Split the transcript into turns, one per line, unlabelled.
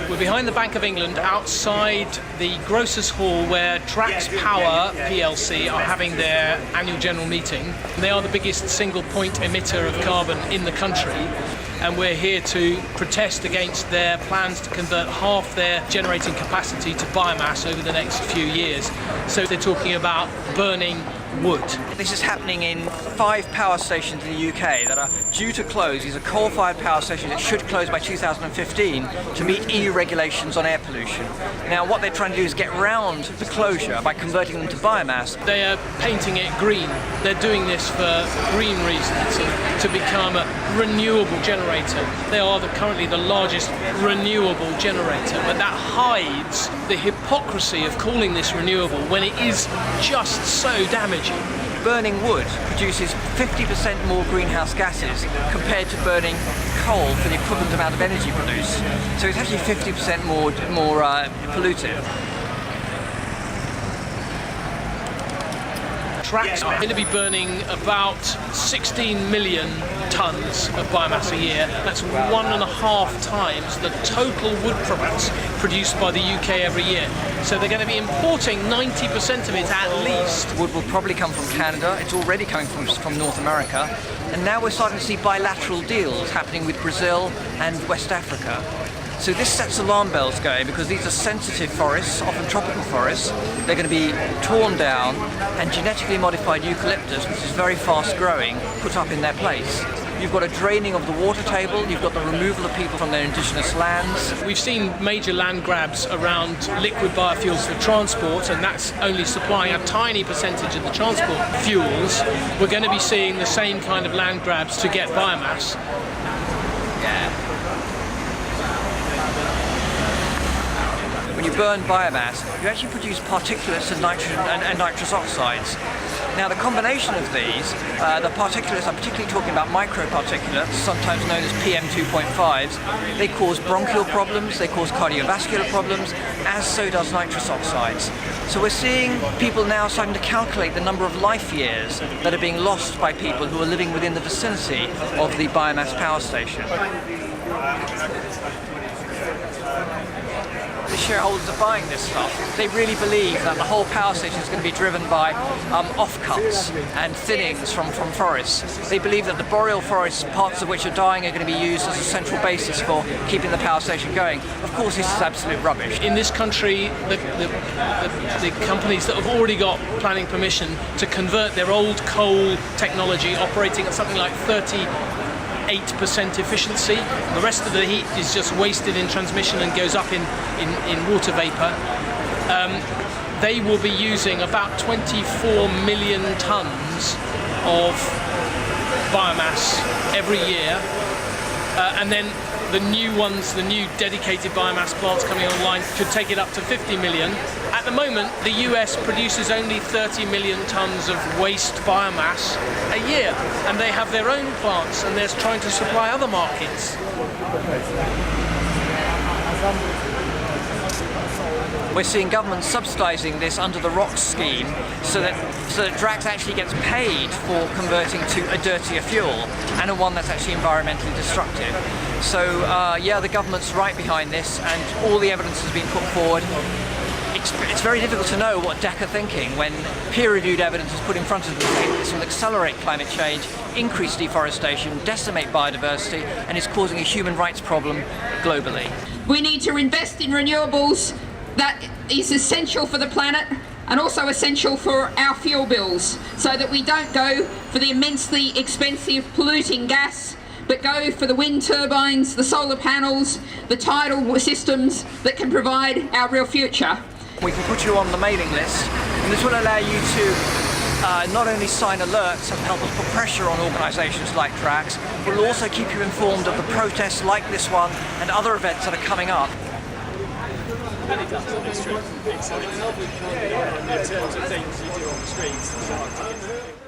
We're behind the Bank of England outside the Grocers Hall where Drax Power PLC are having their annual general meeting. They are the biggest single point emitter of carbon in the country, and we're here to protest against their plans to convert half their generating capacity to biomass over the next few years. So they're talking about burning wood.
This is happening in 5 power stations in the UK that are due to close. These are coal-fired power stations that should close by 2015 to meet EU regulations on air pollution. Now what they're trying to do is get around the closure by converting them to biomass.
They are painting it green. They're doing this for green reasons, to become a renewable generator. They are currently the largest renewable generator, but that hides the hypocrisy of calling this renewable when it is just so damaging.
Burning wood produces 50% more greenhouse gases compared to burning coal for the equivalent amount of energy produced. So it's actually 50% more pollutive.
Drax are going to be burning about 16 million tonnes of biomass a year. That's 1.5 times the total wood products produced by the UK every year. So they're going to be importing 90% of it at least.
Wood will probably come from Canada. It's already coming from North America. And now we're starting to see bilateral deals happening with Brazil and West Africa. So this sets alarm bells going because these are sensitive forests, often tropical forests. They're going to be torn down and genetically modified eucalyptus, which is very fast growing, put up in their place. You've got a draining of the water table, you've got the removal of people from their indigenous lands.
We've seen major land grabs around liquid biofuels for transport, and that's only supplying a tiny percentage of the transport fuels. We're going to be seeing the same kind of land grabs to get biomass.
Yeah. When you burn biomass, you actually produce particulates and nitrogen and nitrous oxides. Now the combination of these, the particulates, I'm particularly talking about microparticulates, sometimes known as PM2.5s, they cause bronchial problems, they cause cardiovascular problems, as so does nitrous oxides. So we're seeing people now starting to calculate the number of life years that are being lost by people who are living within the vicinity of the biomass power station. The shareholders are buying this stuff. They really believe that the whole power station is going to be driven by offcuts and thinnings from forests. They believe that the boreal forests, parts of which are dying, are going to be used as a central basis for keeping the power station going. Of course, this is absolute rubbish.
In this country, the companies that have already got planning permission to convert their old coal technology operating at something like 38% efficiency. The rest of the heat is just wasted in transmission and goes up in water vapour. They will be using about 24 million tonnes of biomass every year, and then the new ones, the new dedicated biomass plants coming online could take it up to 50 million. At the moment, the US produces only 30 million tonnes of waste biomass a year, and they have their own plants, and they're trying to supply other markets.
We're seeing government subsidising this under the ROCs scheme so that Drax actually gets paid for converting to a dirtier fuel and a one that's actually environmentally destructive. So yeah, the government's right behind this, and all the evidence has been put forward. It's very difficult to know what DEC are thinking when peer-reviewed evidence is put in front of them saying this will accelerate climate change, increase deforestation, decimate biodiversity, and is causing a human rights problem globally.
We need to invest in renewables. That is essential for the planet and also essential for our fuel bills, so that we don't go for the immensely expensive polluting gas, but go for the wind turbines, the solar panels, the tidal systems that can provide our real future.
We can put you on the mailing list, and this will allow you to not only sign alerts and help us put pressure on organisations like Drax, but we'll also keep you informed of the protests like this one and other events that are coming up.
Many times on the street, in terms of things you do on the streets.